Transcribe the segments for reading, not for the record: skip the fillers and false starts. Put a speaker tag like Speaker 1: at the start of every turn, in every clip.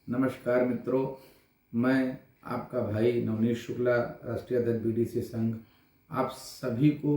Speaker 1: नमस्कार मित्रों, मैं आपका भाई नवनीत शुक्ला, राष्ट्रीय अध्यक्ष बीडीसी संघ, आप सभी को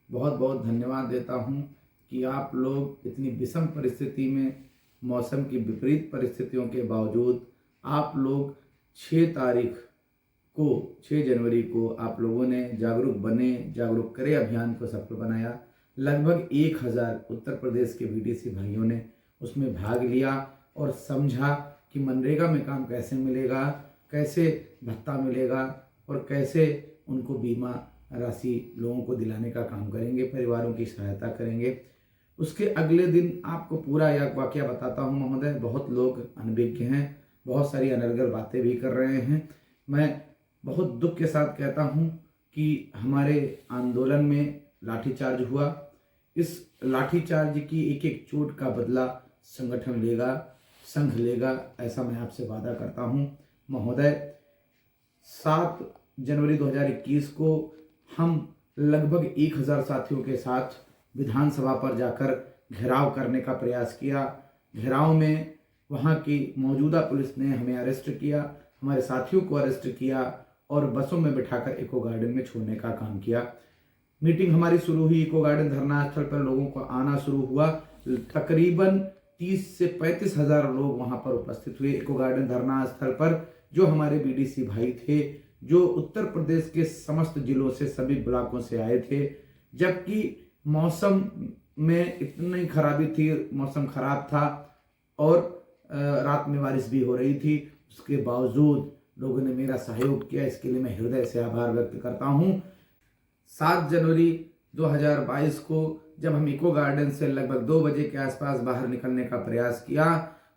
Speaker 1: बहुत बहुत धन्यवाद देता हूं कि आप लोग इतनी विषम परिस्थिति में, मौसम की विपरीत परिस्थितियों के बावजूद आप लोग 6 जनवरी को आप लोगों ने जागरूक बने, जागरूक करे अभियान को सफल बनाया। लगभग 1000 उत्तर प्रदेश के बीडीसी भाइयों ने उसमें भाग लिया और समझा कि मनरेगा में काम कैसे मिलेगा, कैसे भत्ता मिलेगा और कैसे उनको बीमा राशि लोगों को दिलाने का काम करेंगे, परिवारों की सहायता करेंगे। उसके अगले दिन आपको पूरा यह वाकया बताता हूँ महोदय। बहुत लोग अनभिज्ञ हैं, बहुत सारी अनर्गल बातें भी कर रहे हैं। मैं बहुत दुख के साथ कहता हूँ कि हमारे आंदोलन में लाठीचार्ज हुआ। इस लाठीचार्ज की एक एक चोट का बदला संगठन लेगा, संघ लेगा, ऐसा मैं आपसे वादा करता हूं महोदय। 7 जनवरी 2021 को हम लगभग 1000 साथियों के साथ विधानसभा पर जाकर घेराव करने का प्रयास किया। घेराव में वहां की मौजूदा पुलिस ने हमें अरेस्ट किया, हमारे साथियों को अरेस्ट किया और बसों में बिठाकर इको गार्डन में छोड़ने का काम किया। मीटिंग हमारी शुरू हुई, इको गार्डन धरना स्थल पर लोगों को आना शुरू हुआ। तकरीबन 30 से 35 हजार लोग वहां पर उपस्थित हुए इको गार्डन धरना स्थल पर, जो हमारे बीडीसी भाई थे, जो उत्तर प्रदेश के समस्त जिलों से, सभी ब्लॉकों से आए थे। जबकि मौसम में इतनी खराबी थी, मौसम खराब था और रात में बारिश भी हो रही थी, उसके बावजूद लोगों ने मेरा सहयोग किया। इसके लिए मैं हृदय से आभार व्यक्त करता हूं। 7 जनवरी 2022 को जब हम इको गार्डन से लगभग 2 बजे के आसपास बाहर निकलने का प्रयास किया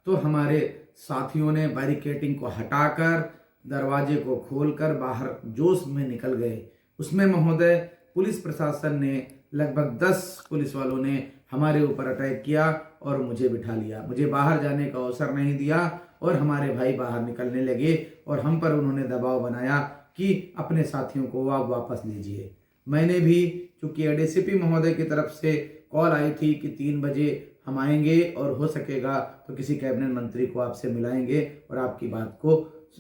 Speaker 1: तो हमारे साथियों ने बैरिकेडिंग को हटाकर, दरवाजे को खोलकर बाहर जोश में निकल गए। उसमें महोदय पुलिस प्रशासन ने, लगभग 10 पुलिस वालों ने हमारे ऊपर अटैक किया और मुझे बिठा लिया। मुझे बाहर जाने का अवसर नहीं दिया और हमारे भाई बाहर निकलने लगे और हम पर उन्होंने दबाव बनाया कि अपने साथियों को आप वापस लीजिए। मैंने भी, चूंकि एडीसीपी महोदय की तरफ से कॉल आई थी कि 3 बजे हम आएंगे और हो सकेगा तो किसी कैबिनेट मंत्री को आपसे मिलाएंगे और आपकी बात को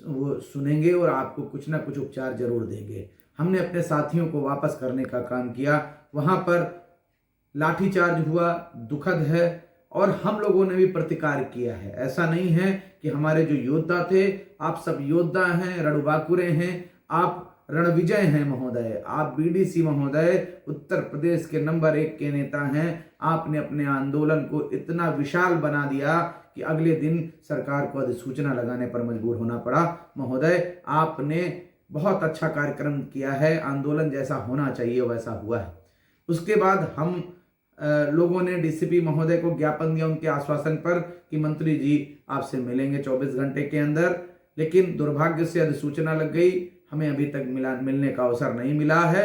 Speaker 1: वो सुनेंगे और आपको कुछ ना कुछ उपचार जरूर देंगे। हमने अपने साथियों को वापस करने का काम किया। वहां पर लाठीचार्ज हुआ, दुखद है, और हम लोगों ने भी प्रतिकार किया है। ऐसा नहीं है कि हमारे जो योद्धा थे, आप सब योद्धा हैं, रणबांकुरे हैं, आप रणविजय हैं महोदय। आप बीडीसी महोदय उत्तर प्रदेश के नंबर 1 के नेता हैं। आपने अपने आंदोलन को इतना विशाल बना दिया कि अगले दिन सरकार को अधिसूचना लगाने पर मजबूर होना पड़ा। महोदय, आपने बहुत अच्छा कार्यक्रम किया है, आंदोलन जैसा होना चाहिए वैसा हुआ है। उसके बाद हम लोगों ने डीसीपी महोदय को ज्ञापन दिया उनके आश्वासन पर कि मंत्री जी आपसे मिलेंगे 24 घंटे के अंदर, लेकिन दुर्भाग्य से अधिसूचना लग गई। हमें अभी तक मिलने का अवसर नहीं मिला है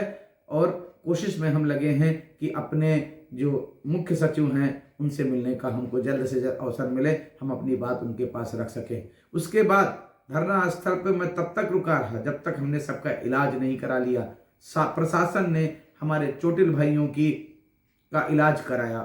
Speaker 1: और कोशिश में हम लगे हैं कि अपने जो मुख्य सचिव हैं उनसे मिलने का हमको जल्द से जल्द अवसर मिले, हम अपनी बात उनके पास रख सकें। उसके बाद धरना स्थल पर मैं तब तक रुका रहा जब तक हमने सबका इलाज नहीं करा लिया। प्रशासन ने हमारे चोटिल भाइयों का इलाज कराया।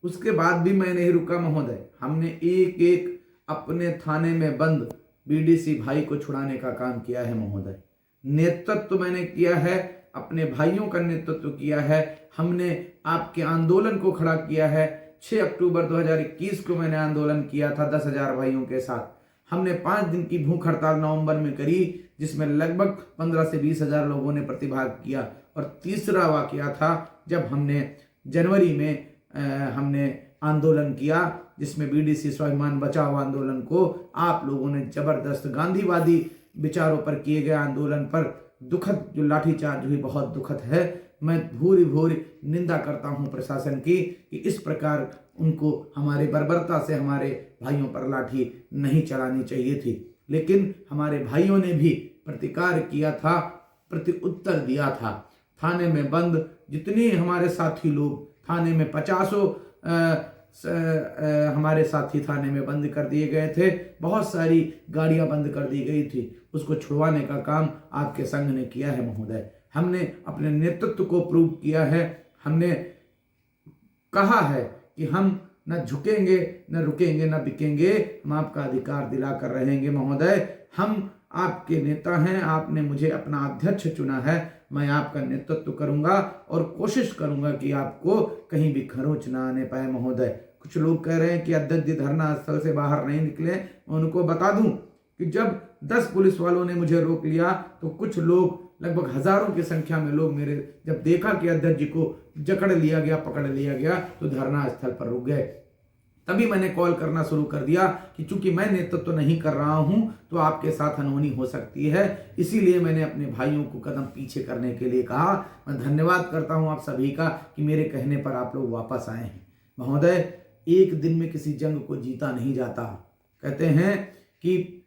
Speaker 1: उसके बाद भी मैं नहीं रुका महोदय। हमने एक एक अपने थाने में बंद बीडीसी भाई को छुड़ाने का काम किया है महोदय। नेतृत्व मैंने किया है, अपने भाइयों का नेतृत्व किया है। हमने आपके आंदोलन को खड़ा किया है। 6 अक्टूबर 2021 को मैंने आंदोलन किया था 10,000 भाइयों के साथ। हमने 5 दिन की भूख हड़ताल नवंबर में करी, जिसमें लगभग 15 से 20 हजार लोगों ने प्रतिभाग किया। और तीसरा वाकया था जब हमने जनवरी में हमने आंदोलन किया, जिसमें बीडीसी स्वाभिमान बचाओ आंदोलन को आप लोगों ने जबरदस्त गांधीवादी विचारों पर किए गए आंदोलन पर दुखद जो लाठीचार्ज हुई, बहुत दुखद है। मैं भूरी भूरी निंदा करता हूं प्रशासन की कि इस प्रकार उनको हमारे बर्बरता से हमारे भाइयों पर लाठी नहीं चलानी चाहिए थी। लेकिन हमारे भाइयों ने भी प्रतिकार किया था, प्रति उत्तर दिया था। थाने में बंद जितने हमारे साथी लोग, थाने में 50 हमारे साथी थाने में बंद कर दिए गए थे। बहुत सारी गाड़ियां बंद कर दी गई थी। उसको छुड़वाने का काम आपके संघ ने किया है महोदय। हमने अपने नेतृत्व को प्रूव किया है। हमने कहा है कि हम न झुकेंगे, न रुकेंगे, न बिकेंगे। हम आपका अधिकार दिलाकर रहेंगे महोदय। हम आपके नेता हैं, आपने मुझे अपना अध्यक्ष चुना है, मैं आपका नेतृत्व करूंगा और कोशिश करूंगा कि आपको कहीं भी खरोंच ना आने पाए महोदय। कुछ लोग कह रहे हैं कि अध्यक्ष जी धरना स्थल से बाहर नहीं निकले। मैं उनको बता दूं कि जब 10 पुलिस वालों ने मुझे रोक लिया तो कुछ लोग, लगभग हजारों की संख्या में लोग मेरे जब देखा कि अध्यक्ष जी को जकड़ लिया गया, पकड़ लिया गया, तो धरना स्थल पर रुक गए। तभी मैंने कॉल करना शुरू कर दिया कि चूंकि मैं नेतृत्व नहीं कर रहा हूं तो आपके साथ अनहोनी हो सकती है, इसीलिए मैंने अपने भाइयों को कदम पीछे करने के लिए कहा। मैं धन्यवाद करता हूं आप सभी का कि मेरे कहने पर आप लोग वापस आए हैं। महोदय, एक दिन में किसी जंग को जीता नहीं जाता। कहते हैं कि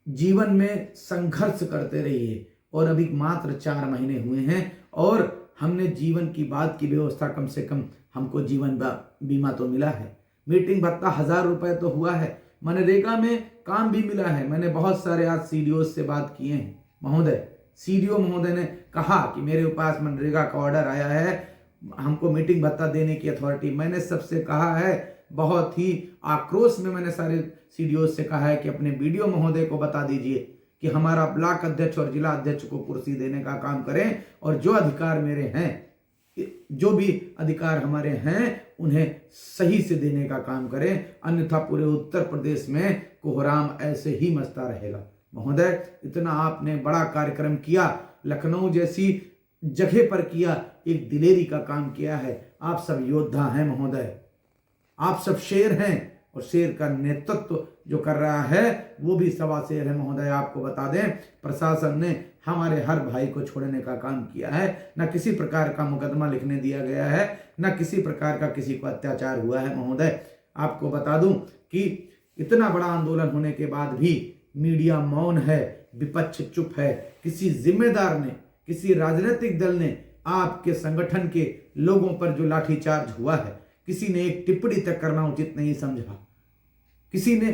Speaker 1: जीवन में संघर्ष करते रहिए, और अभी मात्र 4 महीने हुए हैं और हमने जीवन की बात की व्यवस्था, कम से कम हमको जीवन बीमा तो मिला है, मीटिंग भत्ता 1000 रुपए तो हुआ है, मनरेगा में काम भी मिला है। मैंने बहुत सारे आज सीडीओ से बात किए हैं महोदय। सीडीओ महोदय ने कहा कि मेरे पास मनरेगा का ऑर्डर आया है, हमको मीटिंग भत्ता देने की अथॉरिटी। मैंने सबसे कहा है, बहुत ही आक्रोश में मैंने सारे सीडीओ से कहा है कि अपने बीडीओ महोदय को बता दीजिए कि हमारा ब्लॉक अध्यक्ष और जिला अध्यक्ष को कुर्सी देने का काम करें, और जो अधिकार मेरे हैं, जो भी अधिकार हमारे हैं, उन्हें सही से देने का काम करें, अन्यथा पूरे उत्तर प्रदेश में कोहराम ऐसे ही मचता रहेगा। महोदय, इतना आपने बड़ा कार्यक्रम किया, लखनऊ जैसी जगह पर किया, एक दिलेरी का काम किया है। आप सब योद्धा हैं महोदय, आप सब शेर हैं, और शेर का नेतृत्व जो कर रहा है वो भी सवा शेर है महोदय। आपको बता दें, प्रशासन ने हमारे हर भाई को छोड़ने का काम किया है, न किसी प्रकार का मुकदमा लिखने दिया गया है, न किसी प्रकार का किसी को अत्याचार हुआ है महोदय। आपको बता दूं कि इतना बड़ा आंदोलन होने के बाद भी मीडिया मौन है, विपक्ष चुप है। किसी जिम्मेदार ने, किसी राजनीतिक दल ने आपके संगठन के लोगों पर जो लाठीचार्ज हुआ है, किसी ने एक टिप्पणी तक करना उचित नहीं समझा, किसी ने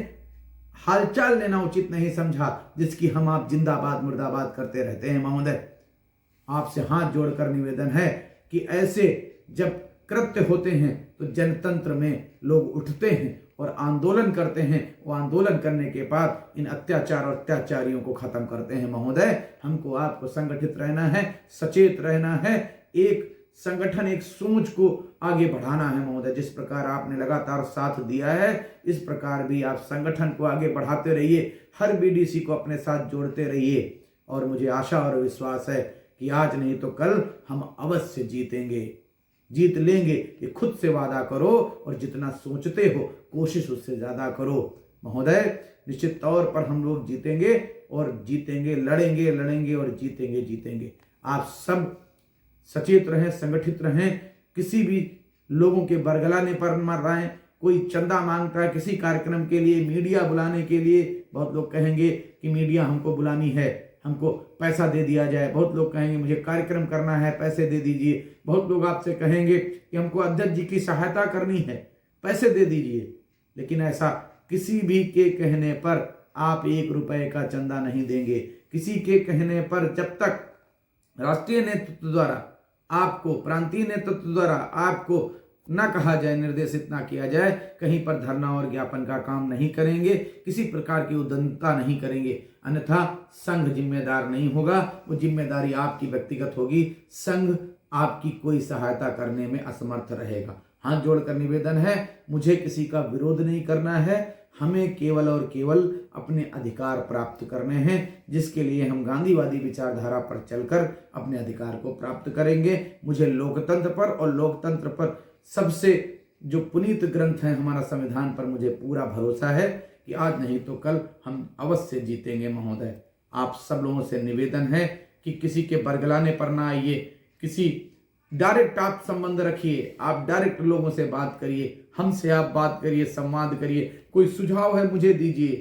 Speaker 1: हालचाल लेना उचित नहीं समझा, जिसकी हम आप जिंदाबाद मुर्दाबाद करते रहते हैं महोदय। आपसे हाथ जोड़कर निवेदन है कि ऐसे जब कृत्य होते हैं तो जनतंत्र में लोग उठते हैं और आंदोलन करते हैं। वो आंदोलन करने के बाद इन अत्याचार और अत्याचारियों को खत्म करते हैं महोदय। हमको आपको संगठित रहना है, सचेत रहना है, एक संगठन, एक सोच को आगे बढ़ाना है महोदय। जिस प्रकार आपने लगातार साथ दिया है, इस प्रकार भी आप संगठन को आगे बढ़ाते रहिए, हर बीडीसी को अपने साथ जोड़ते रहिए, और मुझे आशा और विश्वास है कि आज नहीं तो कल हम अवश्य जीतेंगे, जीत लेंगे। ये खुद से वादा करो, और जितना सोचते हो कोशिश उससे ज्यादा करो महोदय। निश्चित तौर पर हम लोग जीतेंगे, और जीतेंगे, लड़ेंगे लड़ेंगे और जीतेंगे जीतेंगे। आप सब सचेत रहें, संगठित रहें, किसी भी लोगों के बरगलाने पर मर रहे हैं। कोई चंदा मांगता है किसी कार्यक्रम के लिए, मीडिया बुलाने के लिए, बहुत लोग कहेंगे कि मीडिया हमको बुलानी है, हमको पैसा दे दिया जाए। बहुत लोग कहेंगे मुझे कार्यक्रम करना है, पैसे दे दीजिए। बहुत लोग आपसे कहेंगे कि हमको अध्यक्ष जी की सहायता करनी है, पैसे दे दीजिए। लेकिन ऐसा किसी भी के कहने पर आप 1 रुपए का चंदा नहीं देंगे। किसी के कहने पर जब तक राष्ट्रीय नेतृत्व द्वारा आपको, प्रांतीय नेतृत्व द्वारा आपको ना कहा जाए, निर्देशित ना किया जाए, कहीं पर धरना और ज्ञापन का काम नहीं करेंगे, किसी प्रकार की उद्दंडता नहीं करेंगे। अन्यथा संघ जिम्मेदार नहीं होगा, वो जिम्मेदारी आपकी व्यक्तिगत होगी। संघ आपकी कोई सहायता करने में असमर्थ रहेगा। हाथ जोड़कर निवेदन है, मुझे किसी का विरोध नहीं करना है, हमें केवल और केवल अपने अधिकार प्राप्त करने हैं, जिसके लिए हम गांधीवादी विचारधारा पर चलकर अपने अधिकार को प्राप्त करेंगे। मुझे लोकतंत्र पर और लोकतंत्र पर सबसे जो पुनीत ग्रंथ है हमारा संविधान पर मुझे पूरा भरोसा है कि आज नहीं तो कल हम अवश्य जीतेंगे महोदय। आप सब लोगों से निवेदन है कि किसी के बरगलाने पर ना आइए, किसी डायरेक्ट आप संबंध रखिए, आप डायरेक्ट लोगों से बात करिए, हमसे आप बात करिए, संवाद करिए। कोई सुझाव है मुझे दीजिए,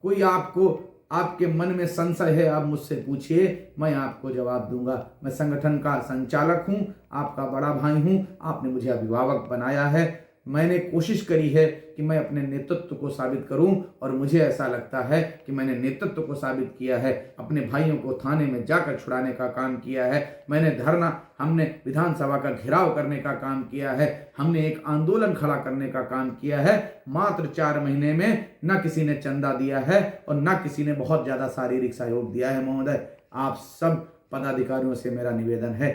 Speaker 1: कोई आपको आपके मन में संशय है आप मुझसे पूछिए, मैं आपको जवाब दूंगा। मैं संगठन का संचालक हूं, आपका बड़ा भाई हूं, आपने मुझे अभिभावक बनाया है। मैंने कोशिश करी है कि मैं अपने नेतृत्व को साबित करूं और मुझे ऐसा लगता है कि मैंने नेतृत्व को साबित किया है। अपने भाइयों को थाने में जाकर छुड़ाने का काम किया है। हमने विधानसभा का घेराव करने का काम किया है। हमने एक आंदोलन खड़ा करने का काम किया है। मात्र 4 महीने में न किसी ने चंदा दिया है और न किसी ने बहुत ज्यादा शारीरिक सहयोग दिया है। महोदय, आप सब पदाधिकारियों से मेरा निवेदन है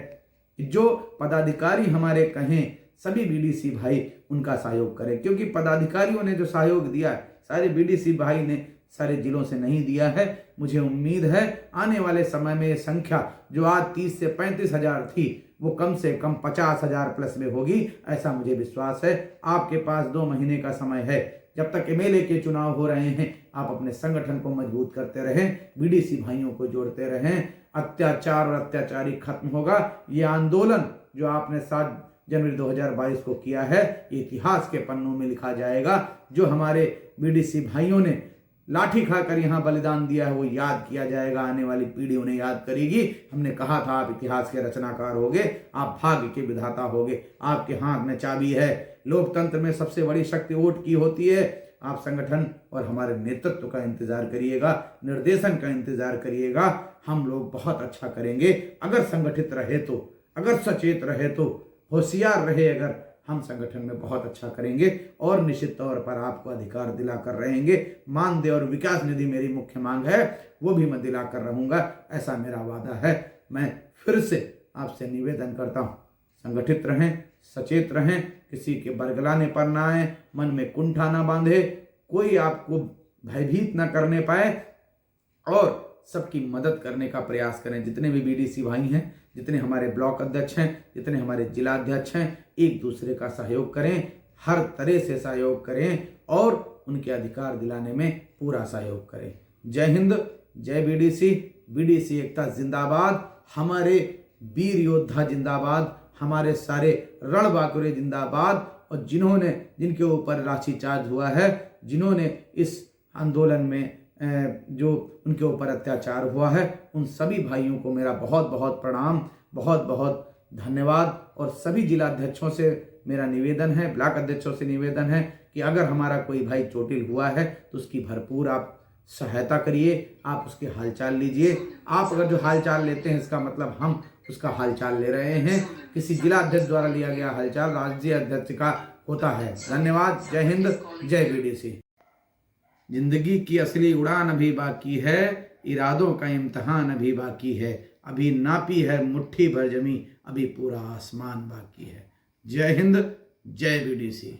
Speaker 1: कि जो पदाधिकारी हमारे कहें, सभी बीडीसी भाई उनका सहयोग करें, क्योंकि पदाधिकारियों ने जो सहयोग दिया है सारे बीडीसी भाई ने सारे जिलों से नहीं दिया है। मुझे उम्मीद है आने वाले समय में ये संख्या जो आज 30 से 35 हजार थी वो कम से कम 50 हजार प्लस में होगी, ऐसा मुझे विश्वास है। आपके पास 2 महीने का समय है। जब तक एमएलए के चुनाव हो रहे हैं आप अपने संगठन को मजबूत करते रहें, बीडीसी भाइयों को जोड़ते रहें। अत्याचार और अत्याचारी खत्म होगा। ये आंदोलन जो आपने 7 जनवरी 2022 को किया है इतिहास के पन्नों में लिखा जाएगा। जो हमारे बीडीसी भाइयों ने लाठी खाकर यहाँ बलिदान दिया है वो याद किया जाएगा, आने वाली पीढ़ी उन्हें याद करेगी। हमने कहा था आप इतिहास के रचनाकार होगे, आप भाग्य के विधाता होगे, आपके हाथ में चाबी है। लोकतंत्र में सबसे बड़ी शक्ति वोट की होती है। आप संगठन और हमारे नेतृत्व का इंतजार करिएगा, निर्देशन का इंतजार करिएगा। हम लोग बहुत अच्छा करेंगे अगर संगठित रहे तो, अगर सचेत रहे तो, होशियार रहे अगर, हम संगठन में बहुत अच्छा करेंगे और निश्चित तौर पर आपको अधिकार दिलाकर रहेंगे। मानदेय और विकास निधि मेरी मुख्य मांग है, वो भी मैं दिलाकर रहूंगा, ऐसा मेरा वादा है। मैं फिर से आपसे निवेदन करता हूँ, संगठित रहें, सचेत रहें, किसी के बरगलाने पर ना आए, मन में कुंठा ना बांधे, कोई आपको भयभीत ना करने पाए और सबकी मदद करने का प्रयास करें। जितने भी बीडीसी भाई हैं, जितने हमारे ब्लॉक अध्यक्ष हैं, जितने हमारे जिला अध्यक्ष हैं, एक दूसरे का सहयोग करें, हर तरह से सहयोग करें और उनके अधिकार दिलाने में पूरा सहयोग करें। जय हिंद, जय बीडीसी, बीडीसी एकता जिंदाबाद, हमारे वीर योद्धा जिंदाबाद, हमारे सारे रणबांकुरे जिंदाबाद। और जिनके ऊपर लाठीचार्ज हुआ है, जिन्होंने इस आंदोलन में जो उनके ऊपर अत्याचार हुआ है, उन सभी भाइयों को मेरा बहुत बहुत प्रणाम, बहुत बहुत धन्यवाद। और सभी जिला अध्यक्षों से मेरा निवेदन है, ब्लॉक अध्यक्षों से निवेदन है कि अगर हमारा कोई भाई चोटिल हुआ है तो उसकी भरपूर आप सहायता करिए, आप उसके हालचाल लीजिए। आप अगर जो हालचाल लेते हैं इसका मतलब हम उसका हालचाल ले रहे हैं। किसी जिला अध्यक्ष द्वारा लिया गया हालचाल राज्य अध्यक्ष का होता है। धन्यवाद। जय हिंद, जय बीडीसी। जिंदगी की असली उड़ान अभी बाकी है, इरादों का इम्तिहान अभी बाकी है। अभी नापी है मुट्ठी भर जमी, अभी पूरा आसमान बाकी है। जय हिंद, जय बीडीसी।